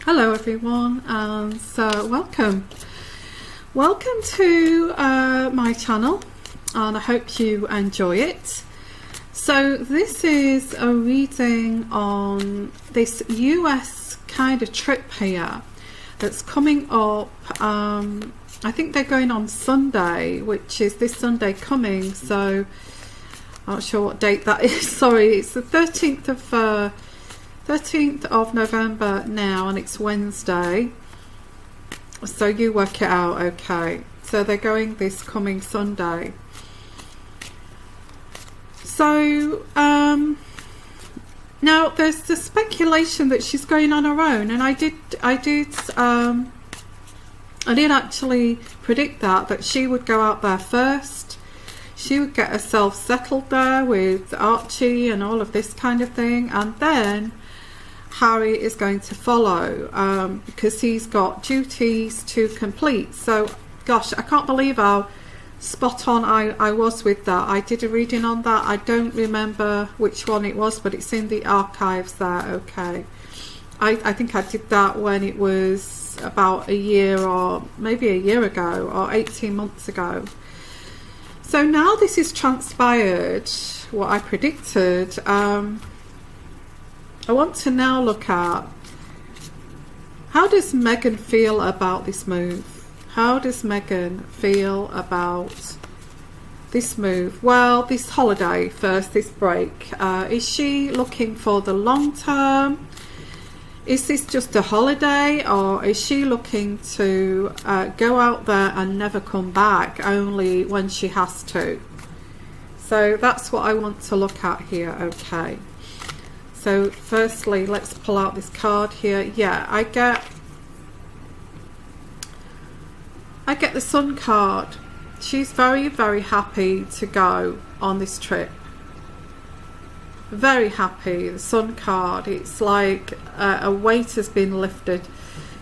Hello everyone, and welcome to my channel, and I hope you enjoy it. So this is a reading on this US kind of trip here that's coming up. I think they're going on Sunday, which is this Sunday coming, so I'm not sure what date that is. Sorry, it's the 13th of November now, and it's Wednesday, so you work it out. Okay, so they're going this coming Sunday. So now there's the speculation that she's going on her own, and I did actually predict that she would go out there first. She would get herself settled there with Archie and all of this kind of thing, and then Harry is going to follow because he's got duties to complete. So gosh, I can't believe how spot on I was with that. I did a reading on that. I don't remember which one it was, but it's in the archives there. Okay, I think I did that when it was about a year, or maybe a year ago, or 18 months ago. So now this is transpired, what I predicted. I want to now look at, how does Meghan feel about this move? How does Meghan feel about this move? Well, this holiday first, this break. Is she looking for the long term? Is this just a holiday, or is she looking to go out there and never come back, only when she has to? So that's what I want to look at here. Okay. So firstly, let's pull out this card here. Yeah, I get the Sun card. She's very, very happy to go on this trip. Very happy. The Sun card. It's like a weight has been lifted.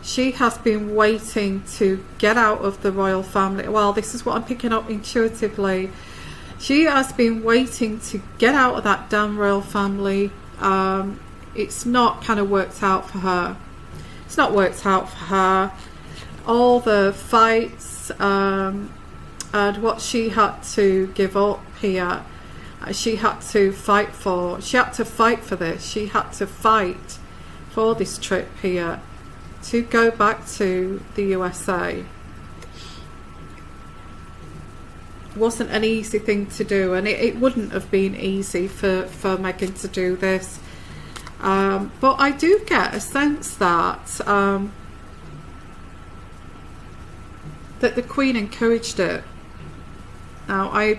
She has been waiting to get out of the royal family. Well, this is what I'm picking up intuitively. She has been waiting to get out of that damn royal family. It's not kind of worked out for her. It's not worked out for her. All the fights and what she had to give up here, she had to fight for. She had to fight for this. She had to fight for this trip here to go back to the USA. It wasn't an easy thing to do, and it wouldn't have been easy for Meghan to do this. But I do get a sense that that the Queen encouraged it. Now I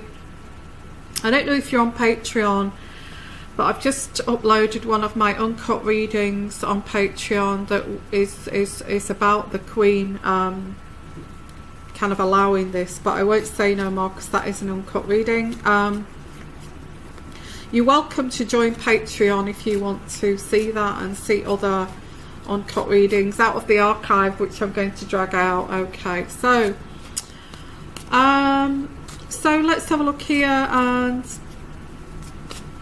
don't know if you're on Patreon, but I've just uploaded one of my uncut readings on Patreon that is about the Queen kind of allowing this, but I won't say no more because that is an uncut reading. You're welcome to join Patreon if you want to see that and see other uncut readings out of the archive, which I'm going to drag out. Okay, so let's have a look here. And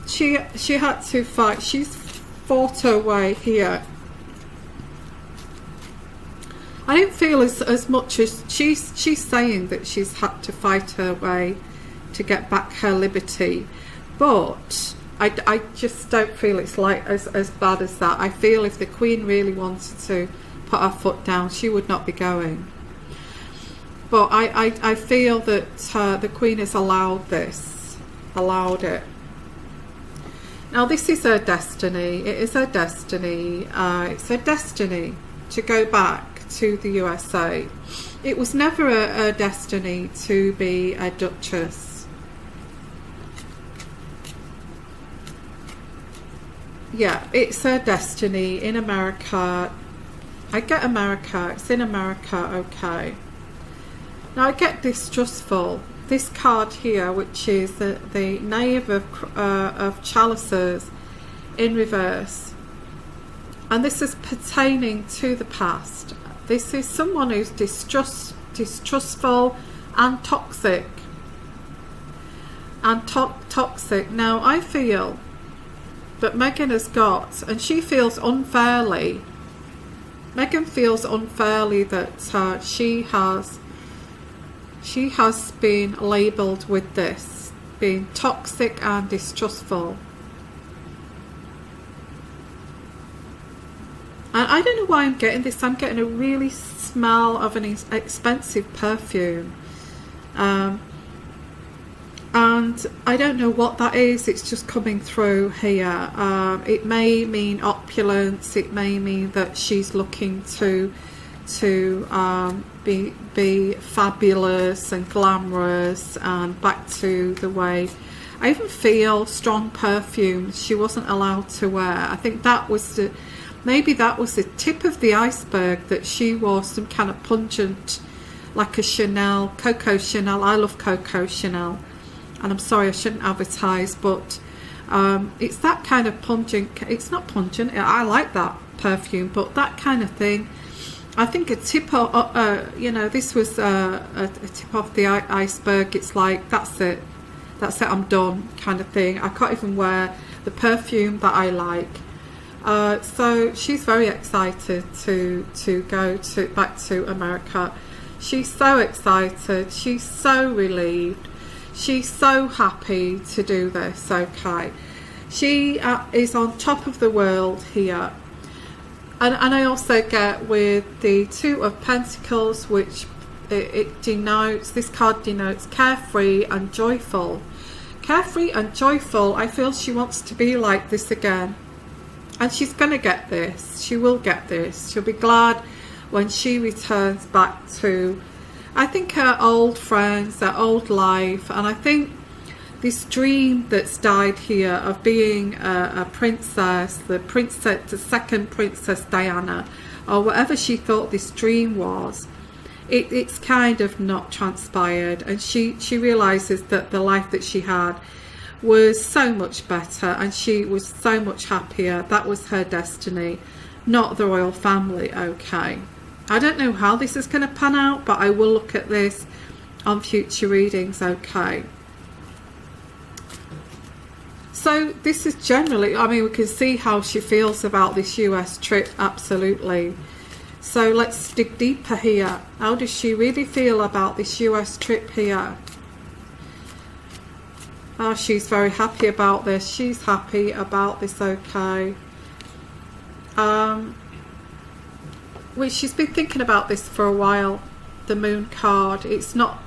she had to fight. She's fought her way here. I don't feel as much as she's saying that she's had to fight her way to get back her liberty, but I just don't feel it's like as bad as that. I feel if the Queen really wanted to put her foot down, she would not be going. But I feel that the Queen has allowed it. Now this is her destiny. It is her destiny. It's her destiny to go back to the USA. It was never a destiny to be a duchess. Yeah, it's her destiny in America. I get America. It's in America. Okay. Now I get distrustful. This card here, which is the Knave of Chalices in reverse, and this is pertaining to the past. This is someone who's distrustful and toxic. Toxic. Now I feel that Meghan has got, and she feels unfairly Meghan feels unfairly that she has been labelled with this, being toxic and distrustful. And I don't know why I'm getting this. I'm getting a really smell of an expensive perfume. And I don't know what that is. It's just coming through here. It may mean opulence. It may mean that she's looking to be fabulous and glamorous and back to the way. I even feel strong perfumes she wasn't allowed to wear. I think that was maybe that was the tip of the iceberg, that she wore some kind of pungent, like a Chanel, Coco Chanel. I love Coco Chanel. And I'm sorry, I shouldn't advertise, but it's that kind of pungent. It's not pungent. I like that perfume, but that kind of thing. I think a tip of, you know, this was a tip off the iceberg. It's like, that's it, I'm done, kind of thing. I can't even wear the perfume that I like. So she's very excited to go back to America. She's so excited. She's so relieved. She's so happy to do this. Okay, she is on top of the world here. And I also get with the Two of Pentacles, which it denotes, this card denotes carefree and joyful. Carefree and joyful. I feel she wants to be like this again. And she's going to get this. She will get this. She'll be glad when she returns back to, I think, her old friends, her old life. And I think this dream that's died here of being a princess, the second Princess Diana, or whatever she thought this dream was, it's kind of not transpired. And she realises that the life that she had was so much better, and she was so much happier. That was her destiny, not the royal family. Okay, I don't know how this is going to pan out, but I will look at this on future readings. Okay, so this is generally, I mean, we can see how she feels about this US trip. Absolutely. So let's dig deeper here. How does she really feel about this US trip here? Oh, she's very happy about this. She's happy about this. Okay. Well, she's been thinking about this for a while. The Moon card. It's not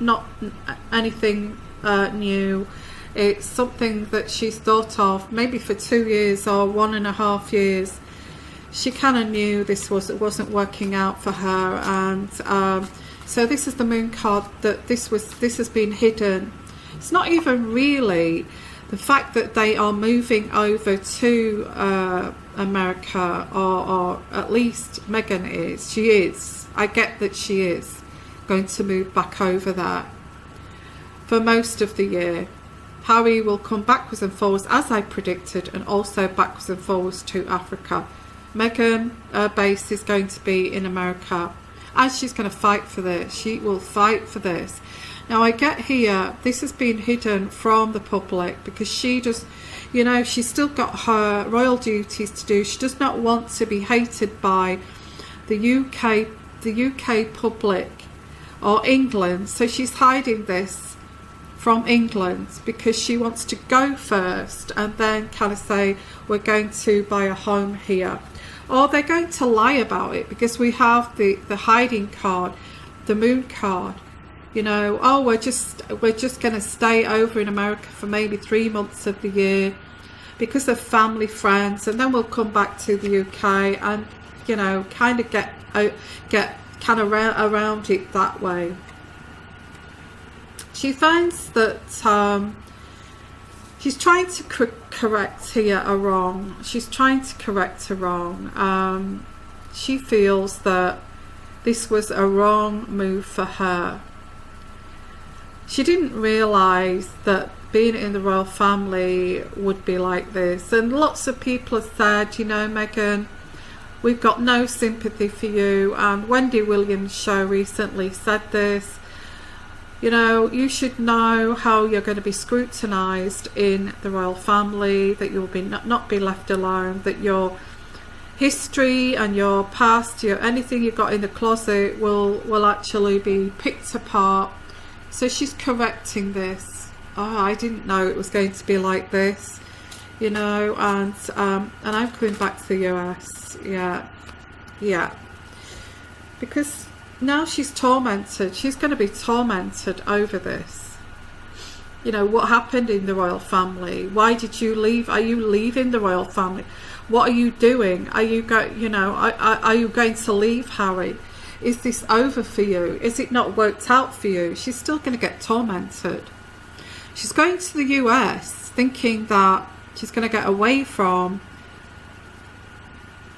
anything new. It's something that she's thought of maybe for 2 years or 1.5 years. She kind of knew this wasn't working out for her, and so this is the Moon card. That this has been hidden. It's not even really the fact that they are moving over to America, or at least Meghan is. She is. I get that she is going to move back over there for most of the year. Harry will come backwards and forwards, as I predicted, and also backwards and forwards to Africa. Meghan, her base is going to be in America, and she's going to fight for this. She will fight for this. Now I get here, this has been hidden from the public because she just, you know, she's still got her royal duties to do. She does not want to be hated by the UK public or England. So she's hiding this from England because she wants to go first and then kind of say, we're going to buy a home here. Or they're going to lie about it because we have the hiding card, the Moon card. You know, oh, we're just going to stay over in America for maybe 3 months of the year because of family, friends, and then we'll come back to the UK and, you know, kind of get kind of around it that way. She finds that she's trying to correct here a wrong. She's trying to correct a wrong. She feels that this was a wrong move for her. She didn't realise that being in the royal family would be like this. And lots of people have said, you know, Meghan, we've got no sympathy for you. And Wendy Williams' show recently said this. You know, you should know how you're going to be scrutinised in the royal family, that you'll be not be left alone, that you're history and your past, anything you've got in the closet will actually be picked apart. So she's correcting this. Oh, I didn't know it was going to be like this, and I'm coming back to the US. Yeah, because now she's tormented. She's going to be tormented over this. What happened in the royal family? Why did you leave? Are you leaving the royal family? What are you doing? Are you are you going to leave, Harry? Is this over for you? Is it not worked out for you? She's still going to get tormented. She's going to the US thinking that she's going to get away from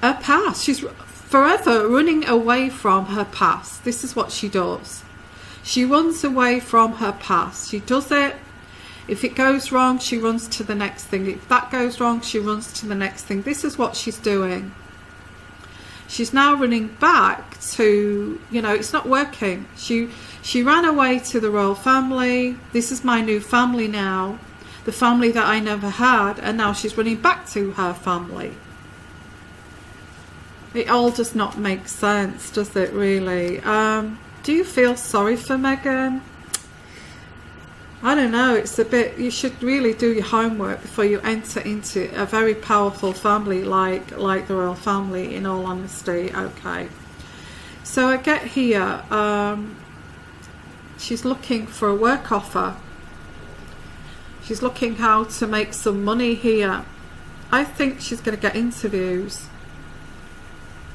her past. She's forever running away from her past. This is what she does. She runs away from her past. She does it. If it goes wrong, she runs to the next thing. If that goes wrong, she runs to the next thing. This is what she's doing. She's now running back to, it's not working. She ran away to the royal family. This is my new family now. The family that I never had. And now she's running back to her family. It all does not make sense, does it really? Do you feel sorry for Meghan? I don't know, it's a bit, you should really do your homework before you enter into a very powerful family like the royal family, in all honesty. Okay, so I get here, she's looking for a work offer. She's looking how to make some money here. I think she's going to get interviews.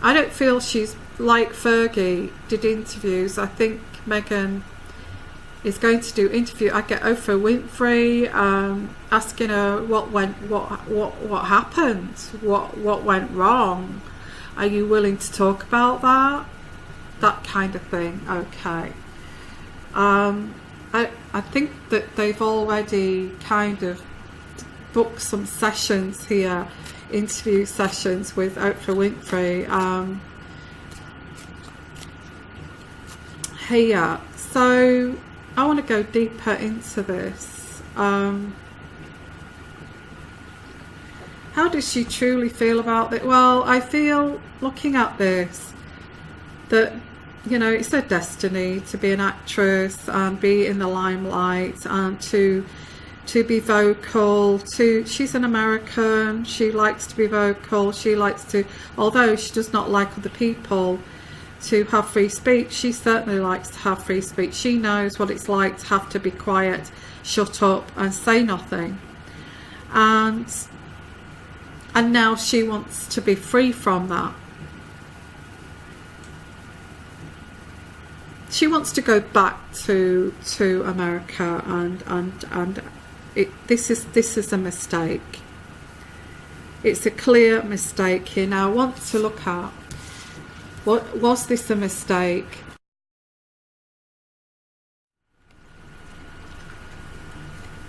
I don't feel she's like Fergie did interviews. I think Meghan is going to do interview. I get Oprah Winfrey asking her what happened, what went wrong. Are you willing to talk about that kind of thing? Okay. I think that they've already kind of booked some sessions here, interview sessions with Oprah Winfrey here. So I want to go deeper into this. How does she truly feel about it? Well, I feel, looking at this, that it's her destiny to be an actress and be in the limelight and to be vocal. She's an American. She likes to be vocal. She likes to, although she does not like other people to have free speech, she certainly likes to have free speech. She knows what it's like to have to be quiet, shut up and say nothing, and now she wants to be free from that. She wants to go back to America, and this is a mistake. It's a clear mistake here. Now I want to look at, was this a mistake?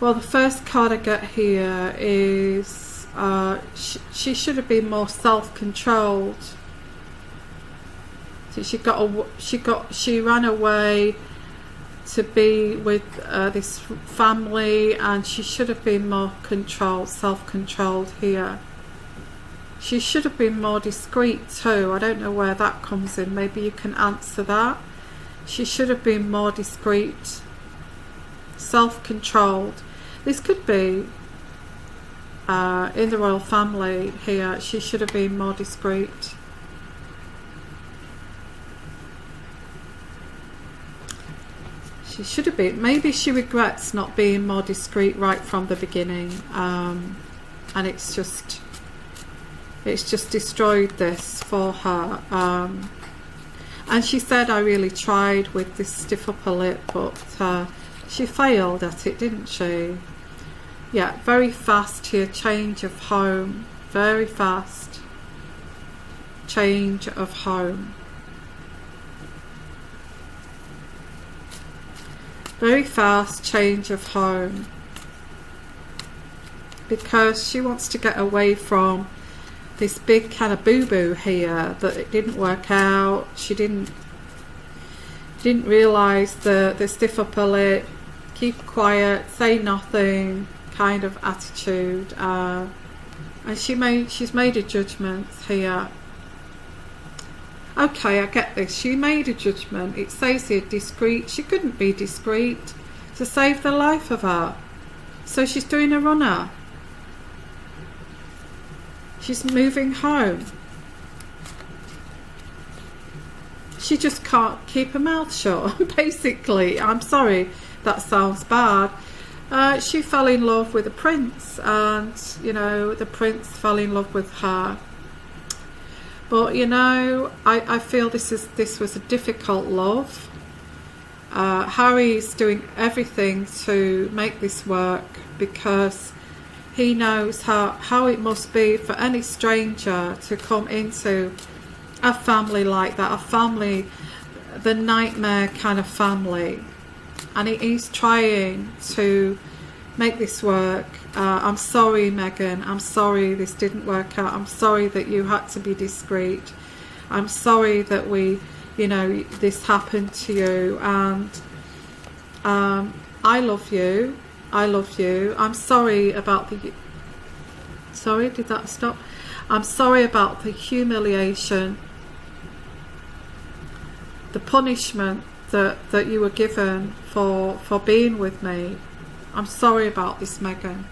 Well, the first card I get here is she should have been more self-controlled. So she ran away to be with this family, and she should have been more self-controlled here. She should have been more discreet too. I don't know where that comes in. Maybe you can answer that. She should have been more discreet, self-controlled. This could be in the royal family here. She should have been more discreet. She should have been. Maybe she regrets not being more discreet right from the beginning, and it's just destroyed this for her. And she said, I really tried with this stiff upper lip, but she failed at it, didn't she? Yeah, very fast here, change of home, very fast change of home. Very fast change of home, because she wants to get away from this big kind of boo-boo here, that it didn't work out. She didn't realise the stiff upper lip, keep quiet, say nothing kind of attitude, and she's made a judgment here. Okay, I get this. She made a judgment. It says here discreet. She couldn't be discreet to save the life of her. So she's doing a runner. She's moving home. She just can't keep her mouth shut, basically. I'm sorry, that sounds bad. She fell in love with the prince, and, you know, the prince fell in love with her. But, you know, I feel this was a difficult love. Harry's doing everything to make this work because he knows how it must be for any stranger to come into a family like that, a family, the nightmare kind of family. And he's trying to make this work. I'm sorry, Meghan. I'm sorry this didn't work out. I'm sorry that you had to be discreet. I'm sorry that this happened to you. And I love you. I love you. I'm sorry about the... Sorry, did that stop? I'm sorry about the humiliation, the punishment that you were given for being with me. I'm sorry about this, Meghan.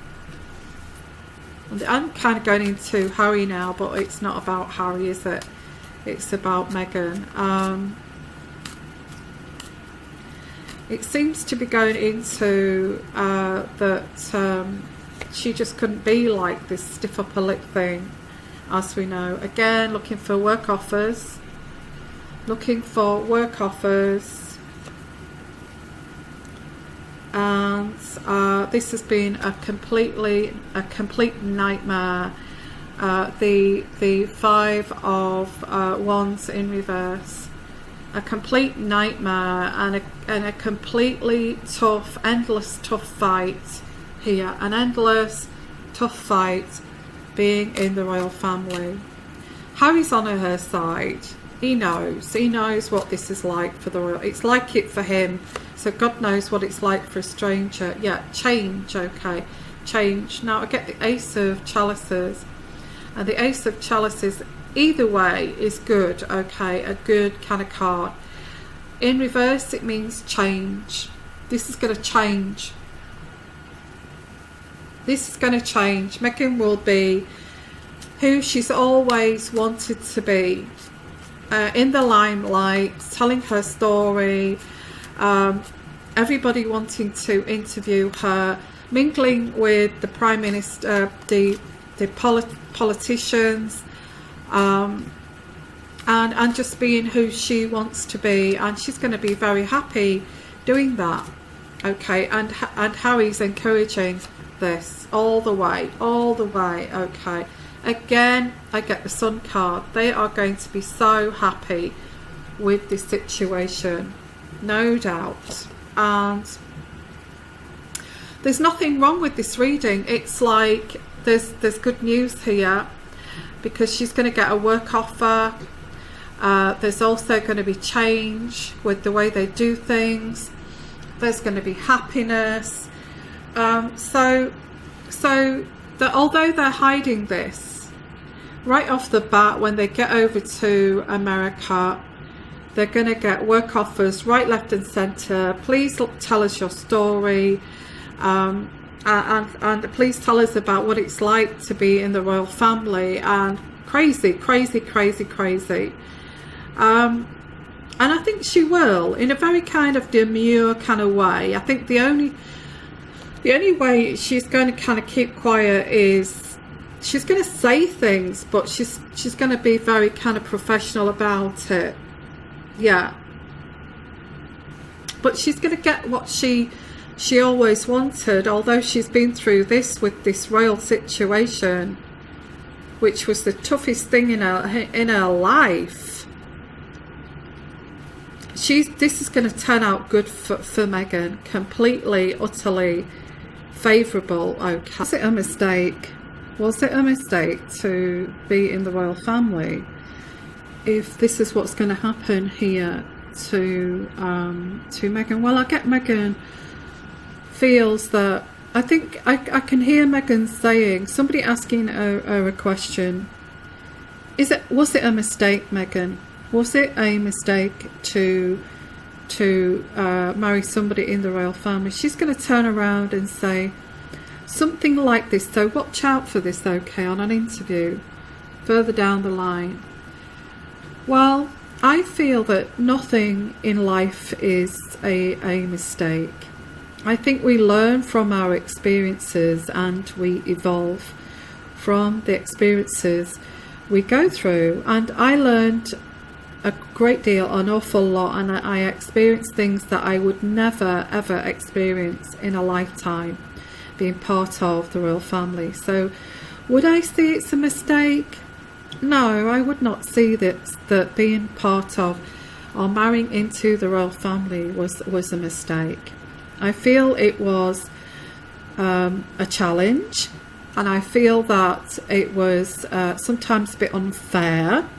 And I'm kind of going into Harry now, but it's not about Harry, is it? It's about Meghan. It seems to be going into that she just couldn't be like this stiff upper lip thing, as we know. Again, looking for work offers. Looking for work offers. And this has been a complete nightmare. The Five of Wands in reverse, a complete nightmare, and a completely tough, endless tough fight here. An endless tough fight being in the royal family. Harry's on her side. He knows what this is like for the royal. It's like it for him. So God knows what it's like for a stranger. Yeah, change, okay. Change. Now I get the Ace of Chalices. And the Ace of Chalices, either way, is good, okay. A good kind of card. In reverse, it means change. This is going to change. This is going to change. Meghan will be who she's always wanted to be. In the limelight, telling her story. Everybody wanting to interview her, mingling with the Prime Minister, the politicians, and just being who she wants to be, and she's going to be very happy doing that, okay. And Harry's encouraging this all the way, okay. Again, I get the Sun card. They are going to be so happy with this situation, no doubt. And there's nothing wrong with this reading. It's like there's good news here, because she's going to get a work offer. There's also going to be change with the way they do things. There's going to be happiness. So that although they're hiding this, right off the bat, when they get over to America, they're going to get work offers right, left and centre. Please tell us your story, and please tell us about what it's like to be in the royal family. And crazy. And I think she will, in a very kind of demure kind of way. I think the only way she's going to kind of keep quiet is she's going to say things, but she's going to be very kind of professional about it. Yeah, but she's going to get what she always wanted, although she's been through this with this royal situation, which was the toughest thing in her life. This is going to turn out good for Meghan, completely, utterly favourable. Okay. Was it a mistake? Was it a mistake to be in the royal family? If this is what's going to happen here to Meghan, well, I get Meghan feels that, I think I can hear Meghan saying, somebody asking her a question, was it a mistake, Meghan? Was it a mistake to marry somebody in the royal family? She's going to turn around and say something like this. So watch out for this, okay, on an interview further down the line. Well, I feel that nothing in life is a mistake. I think we learn from our experiences and we evolve from the experiences we go through. And I learned a great deal, an awful lot, and I experienced things that I would never ever experience in a lifetime being part of the royal family. So would I say it's a mistake? No, I would not see that being part of or marrying into the royal family was a mistake. I feel it was a challenge, and I feel that it was sometimes a bit unfair,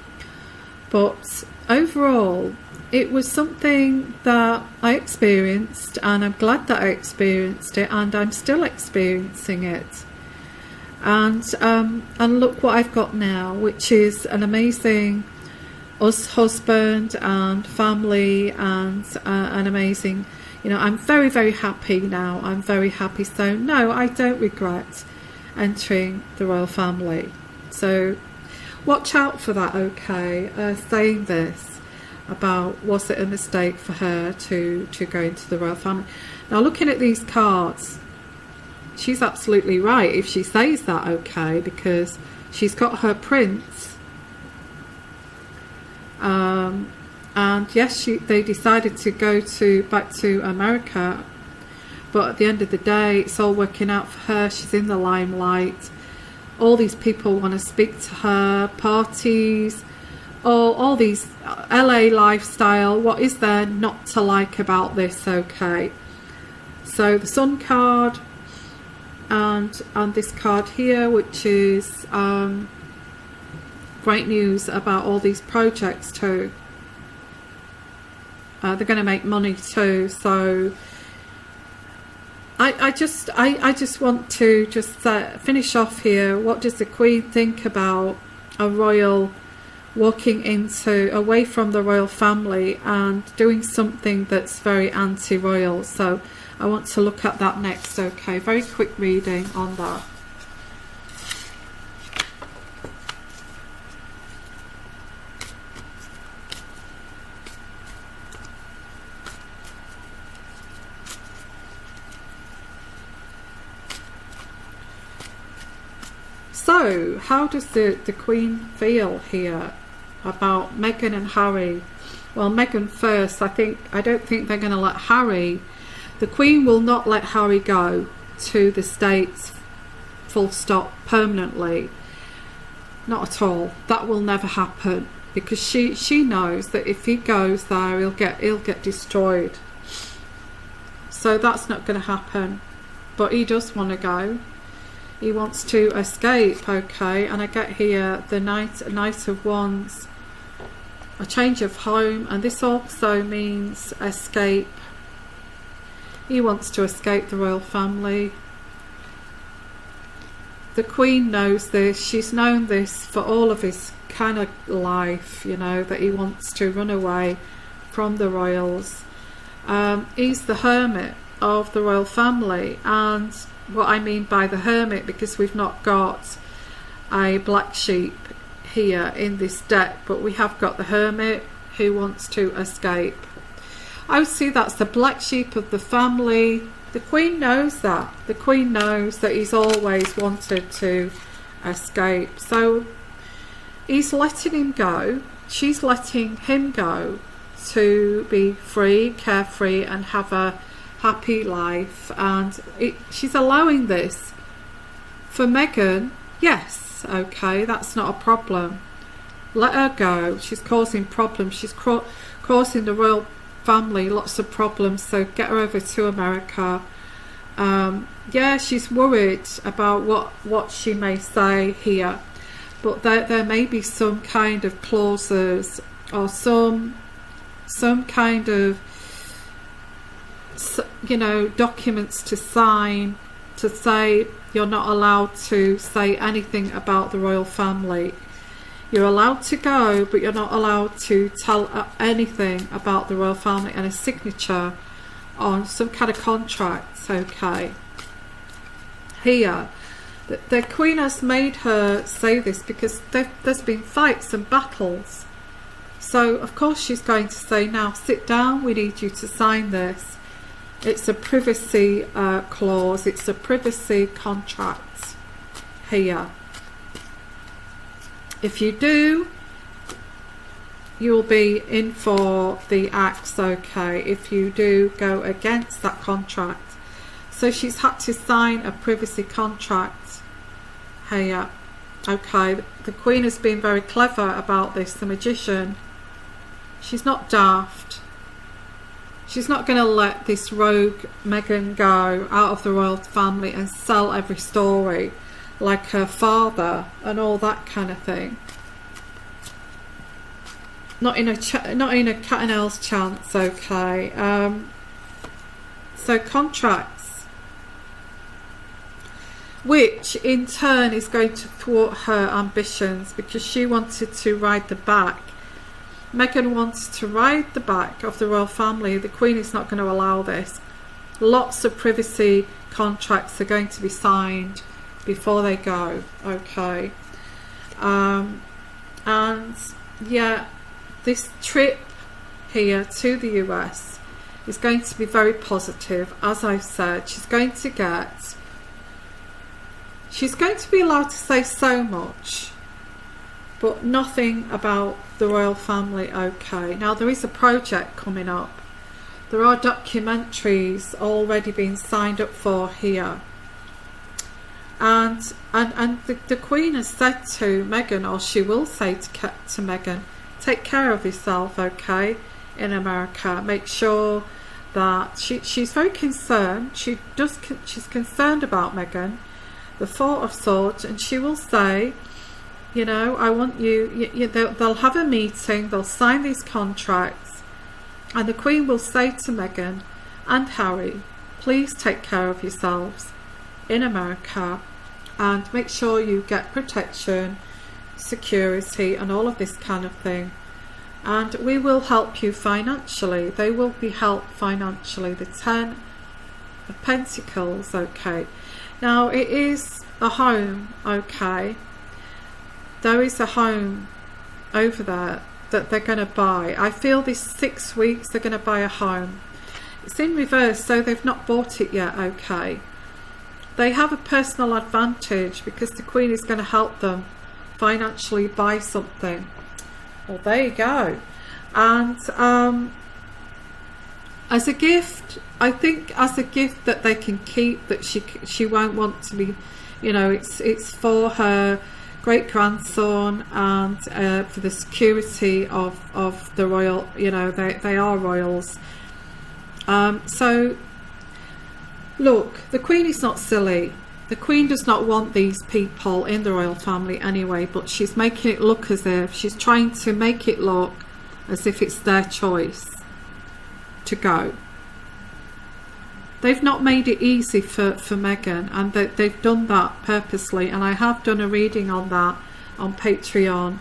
but overall it was something that I experienced, and I'm glad that I experienced it, and I'm still experiencing it. And look what I've got now, which is an amazing husband and family, and an amazing, I'm very, very happy now. I'm very happy. So no, I don't regret entering the royal family. So watch out for that, okay? Saying this about, was it a mistake for her to go into the royal family? Now, looking at these cards, she's absolutely right if she says that, okay, because she's got her prince, and yes, they decided to go back to America, but at the end of the day, it's all working out for her. She's in the limelight. All these people want to speak to her, parties, all these LA lifestyle. What is there not to like about this, okay? So the Sun card, and this card here, which is great news about all these projects too. They're going to make money too. So I just want to just finish off here. What does the Queen think about a royal walking away from the royal family and doing something that's very anti-royal? So I want to look at that next, okay? Very quick reading on that. So, how does the Queen feel here about Meghan and Harry? Well, Meghan first. I don't think they're going to let Harry. The Queen will not let Harry go to the States, full stop, permanently. Not at all. That will never happen, because she knows that if he goes there, he'll get destroyed. So that's not going to happen. But he does want to go. He wants to escape, okay? And I get here the Knight of Wands, a change of home, and this also means escape. He wants to escape the royal family. The Queen knows this. She's known this for all of his kind of life, that he wants to run away from the royals. He's the hermit of the royal family, and what I mean by the hermit, because we've not got a black sheep here in this deck, but we have got the hermit who wants to escape. I would say that's the black sheep of the family. The Queen knows that. The Queen knows that he's always wanted to escape. So he's letting him go. She's letting him go to be free, carefree, and have a happy life. And she's allowing this. For Meghan, yes, okay, that's not a problem. Let her go. She's causing problems. She's causing the royal family lots of problems, so get her over to America. Yeah, she's worried about what she may say here, but there may be some kind of clauses or some kind of documents to sign to say you're not allowed to say anything about the royal family You're allowed to go, but you're not allowed to tell anything about the royal family and a signature on some kind of contract. Okay, here the Queen has made her say this because there's been fights and battles. So of course she's going to say, now sit down, we need you to sign this. It's a privacy clause, it's a privacy contract here. If you do, you'll be in for the axe, okay, if you do go against that contract. So she's had to sign a privacy contract here. Okay, the Queen has been very clever about this, the Magician. She's not daft. She's not going to let this rogue Meghan go out of the royal family and sell every story like her father and all that kind of thing. Not in a cat and owl's chance. Okay. So contracts, which in turn is going to thwart her ambitions, because she wanted to ride the back. Meghan wants to ride the back of the royal family. The Queen is not going to allow this. Lots of privacy contracts are going to be signed before they go. Okay. And yeah, this trip here to the US is going to be very positive. As I've said, she's going to be allowed to say so much, but nothing about the royal family. Okay, now there is a project coming up. There are documentaries already being signed up for here. And the Queen has said to Meghan, or she will say to Meghan, take care of yourself, okay, in America. Make sure that she's very concerned. She's concerned about Meghan, the Four of Swords, and she will say, you know, I want they'll have a meeting, they'll sign these contracts, and the Queen will say to Meghan and Harry, please take care of yourselves in America and make sure you get protection, security and all of this kind of thing, and we will help you financially. They will be helped financially. The 10 of Pentacles. Okay, now it is a home. Okay, there is a home over there that they're going to buy. I feel this 6 weeks they're going to buy a home. It's in reverse, so they've not bought it yet. Okay, they have a personal advantage because the Queen is going to help them financially buy something. Well, there you go. And as a gift, I think as a gift that they can keep, that she won't want to be, you know, it's for her great grandson and for the security of the royal, you know, they are royals. So look, the Queen is not silly. The Queen does not want these people in the royal family anyway, but she's making it look as if, she's trying to make it look as if it's their choice to go. They've not made it easy for Meghan, and they've done that purposely, and I have done a reading on that on Patreon,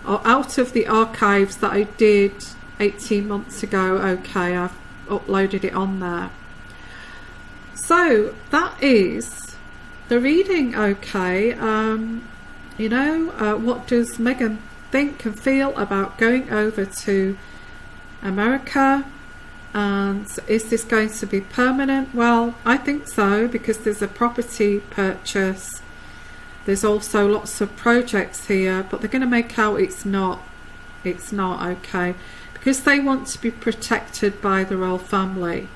or out of the archives that I did 18 months ago. Okay, I've uploaded it on there. So that is the reading. Okay, you know, what does Meghan think and feel about going over to America, and is this going to be permanent? Well, I think so, because there's a property purchase, there's also lots of projects here, but they're going to make out it's not, okay, because they want to be protected by the royal family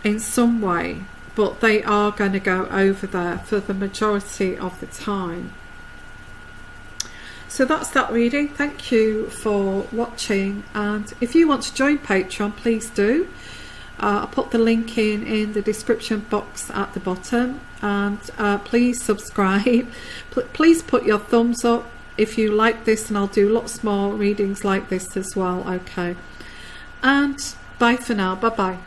in some way, but they are going to go over there for the majority of the time. So that's that reading. Thank you for watching, and if you want to join Patreon, please do. I'll put the link in the description box at the bottom, and please subscribe. Please put your thumbs up if you like this, and I'll do lots more readings like this as well. Okay, and bye for now. Bye bye.